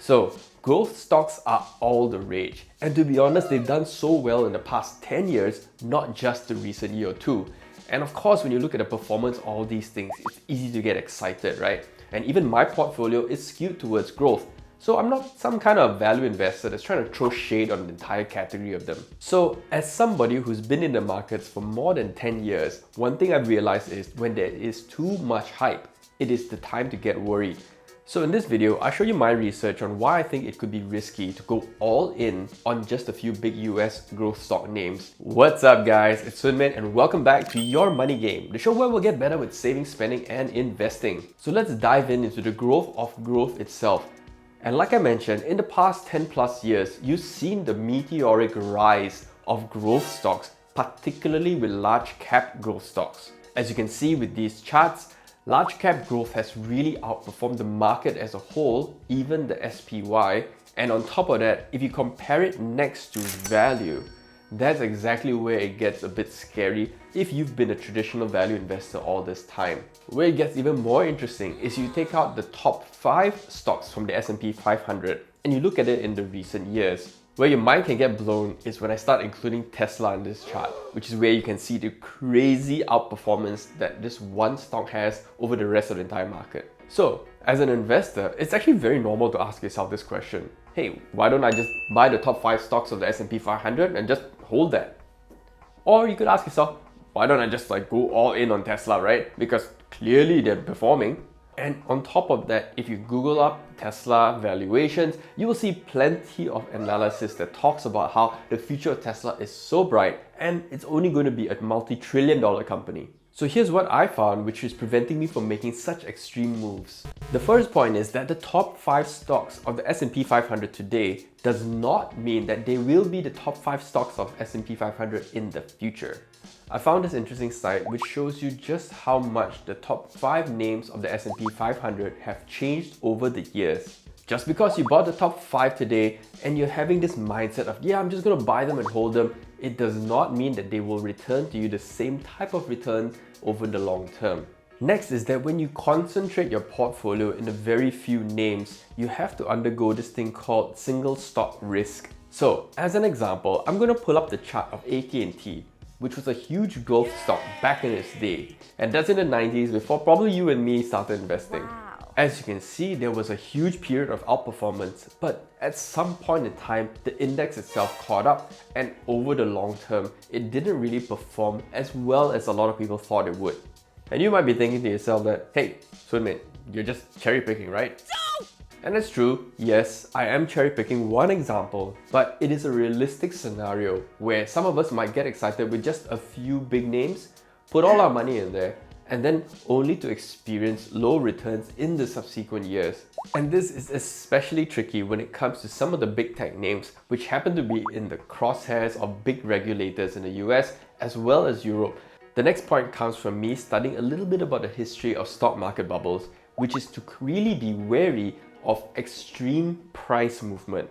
So, growth stocks are all the rage. And to be honest, they've done so well in the past 10 years, not just the recent year or two. And of course, when you look at the performance of all these things, it's easy to get excited, right? And even my portfolio is skewed towards growth. So I'm not some kind of value investor that's trying to throw shade on the entire category of them. So as somebody who's been in the markets for more than 10 years, one thing I've realized is when there is too much hype, it is the time to get worried. So in this video, I'll show you my research on why I think it could be risky to go all in on just a few big US growth stock names. What's up guys, it's Sunmin and welcome back to Your Money Game, the show where we'll get better with saving, spending and investing. So let's dive into the growth of growth itself. And like I mentioned, in the past 10 plus years, you've seen the meteoric rise of growth stocks, particularly with large cap growth stocks. As you can see with these charts, large cap growth has really outperformed the market as a whole, even the SPY. And on top of that, if you compare it next to value, that's exactly where it gets a bit scary if you've been a traditional value investor all this time. Where it gets even more interesting is you take out the top 5 stocks from the S&P 500 and you look at it in the recent years. Where your mind can get blown is when I start including Tesla in this chart, which is where you can see the crazy outperformance that this one stock has over the rest of the entire market. So, as an investor, it's actually very normal to ask yourself this question. Hey, why don't I just buy the top 5 stocks of the S&P 500 and just hold that? Or you could ask yourself, why don't I just go all in on Tesla, right? Because clearly they're performing. And on top of that, if you Google up Tesla valuations, you will see plenty of analysis that talks about how the future of Tesla is so bright and it's only going to be a multi-trillion-dollar company. So here's what I found which is preventing me from making such extreme moves. The first point is that the top 5 stocks of the S&P 500 today does not mean that they will be the top 5 stocks of S&P 500 in the future. I found this interesting site which shows you just how much the top 5 names of the S&P 500 have changed over the years. Just because you bought the top 5 today and you're having this mindset of, yeah, I'm just going to buy them and hold them, it does not mean that they will return to you the same type of returns over the long term. Next is that when you concentrate your portfolio in a very few names, you have to undergo this thing called single stock risk. So as an example, I'm going to pull up the chart of AT&T, which was a huge growth stock back in its day. And that's in the 90s before probably you and me started investing. Wow. As you can see, there was a huge period of outperformance, but at some point in time, the index itself caught up, and over the long term, it didn't really perform as well as a lot of people thought it would. And you might be thinking to yourself that, hey, Sunmin, you're just cherry picking, right? No! And it's true, yes, I am cherry picking one example, but it is a realistic scenario where some of us might get excited with just a few big names, put all our money in there, and then only to experience low returns in the subsequent years. And this is especially tricky when it comes to some of the big tech names which happen to be in the crosshairs of big regulators in the US as well as Europe. The next point comes from me studying a little bit about the history of stock market bubbles, which is to really be wary of extreme price movement.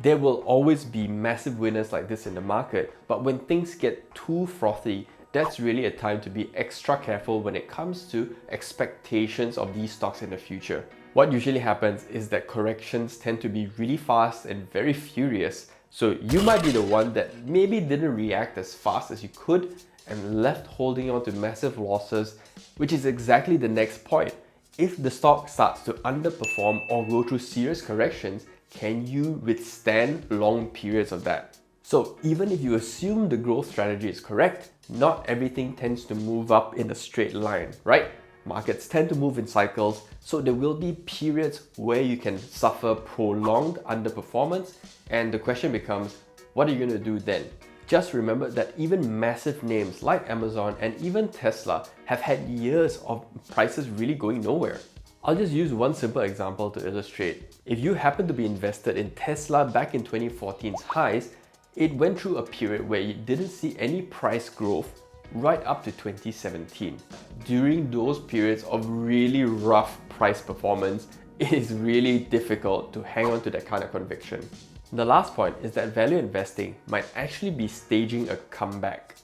There will always be massive winners like this in the market, but when things get too frothy, that's really a time to be extra careful when it comes to expectations of these stocks in the future. What usually happens is that corrections tend to be really fast and very furious. So you might be the one that maybe didn't react as fast as you could and left holding on to massive losses, which is exactly the next point. If the stock starts to underperform or go through serious corrections, can you withstand long periods of that? So even if you assume the growth strategy is correct, not everything tends to move up in a straight line, right? Markets tend to move in cycles, so there will be periods where you can suffer prolonged underperformance, and the question becomes, what are you going to do then? Just remember that even massive names like Amazon and even Tesla have had years of prices really going nowhere. I'll just use one simple example to illustrate. If you happen to be invested in Tesla back in 2014's highs, it went through a period where you didn't see any price growth right up to 2017. During those periods of really rough price performance, it is really difficult to hang on to that kind of conviction. The last point is that value investing might actually be staging a comeback.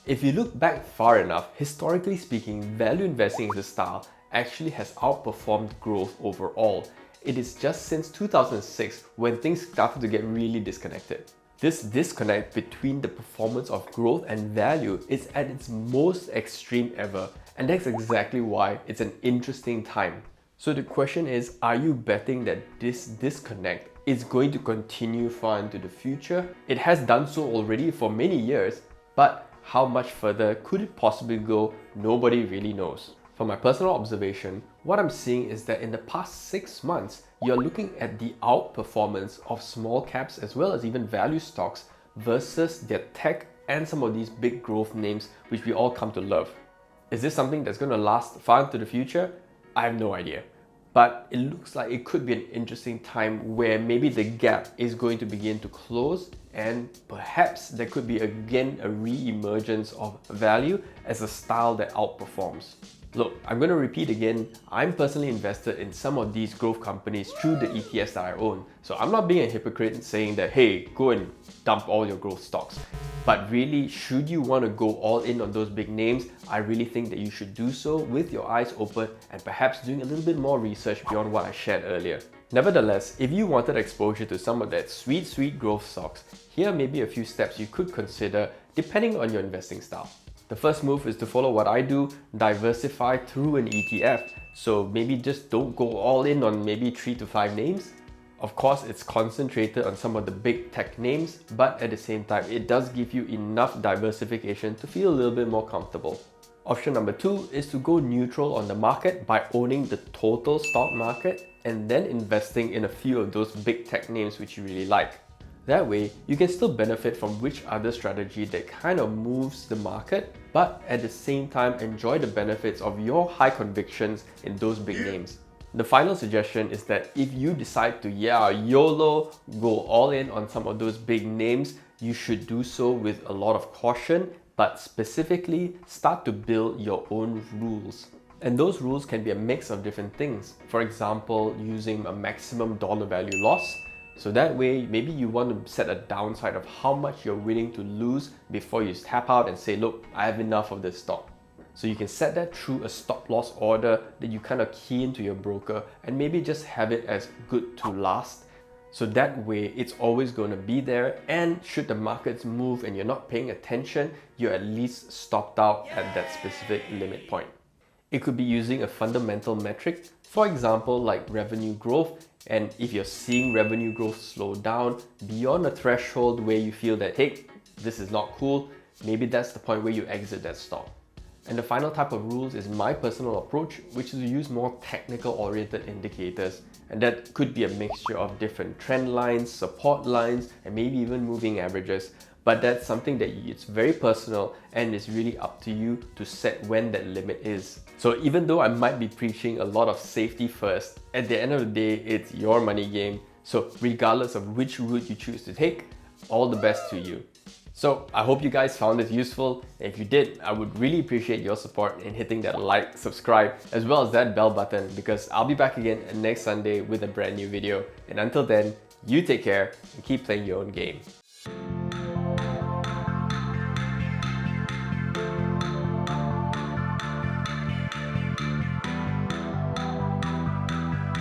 If you look back far enough, historically speaking, value investing as a style actually has outperformed growth overall. it is just since 2006 when things started to get really disconnected. This disconnect between the performance of growth and value is at its most extreme ever, and that's exactly why it's an interesting time. So the question is, are you betting that this disconnect is going to continue far into the future? It has done so already for many years, but how much further could it possibly go? Nobody really knows. From my personal observation, what I'm seeing is that in the past 6 months, you're looking at the outperformance of small caps as well as even value stocks versus their tech and some of these big growth names which we all come to love. Is this something that's going to last far into the future? I have no idea. But it looks like it could be an interesting time where maybe the gap is going to begin to close, and perhaps there could be again a re-emergence of value as a style that outperforms. Look, I'm going to repeat again, I'm personally invested in some of these growth companies through the ETFs that I own. So I'm not being a hypocrite saying that, hey, go and dump all your growth stocks. But really, should you want to go all in on those big names, I really think that you should do so with your eyes open and perhaps doing a little bit more research beyond what I shared earlier. Nevertheless, if you wanted exposure to some of that sweet growth stocks, here may be a few steps you could consider depending on your investing style. The first move is to follow what I do, diversify through an ETF. So maybe just don't go all in on maybe 3 to 5 names. Of course, it's concentrated on some of the big tech names, but at the same time, it does give you enough diversification to feel a little bit more comfortable. Option number 2 is to go neutral on the market by owning the total stock market and then investing in a few of those big tech names which you really like. That way, you can still benefit from which other strategy that kind of moves the market, but at the same time enjoy the benefits of your high convictions in those big names. The final suggestion is that if you decide to YOLO, go all in on some of those big names, you should do so with a lot of caution, but specifically start to build your own rules. And those rules can be a mix of different things. For example, using a maximum dollar value loss. So that way, maybe you want to set a downside of how much you're willing to lose before you tap out and say, look, I have enough of this stock. So you can set that through a stop loss order that you kind of key into your broker and maybe just have it as good to last. So that way, it's always going to be there, and should the markets move and you're not paying attention, you're at least stopped out at that specific limit point. It could be using a fundamental metric, for example, like revenue growth. And if you're seeing revenue growth slow down beyond a threshold where you feel that, hey, this is not cool, maybe that's the point where you exit that stock. And the final type of rules is my personal approach, which is to use more technical oriented indicators. And that could be a mixture of different trend lines, support lines, and maybe even moving averages. But that's something that it's very personal and it's really up to you to set when that limit is. So even though I might be preaching a lot of safety first, at the end of the day, it's your money game. So regardless of which route you choose to take, all the best to you. So I hope you guys found this useful. If you did, I would really appreciate your support in hitting that like, subscribe, as well as that bell button, because I'll be back again next Sunday with a brand new video. And until then, you take care and keep playing your own game.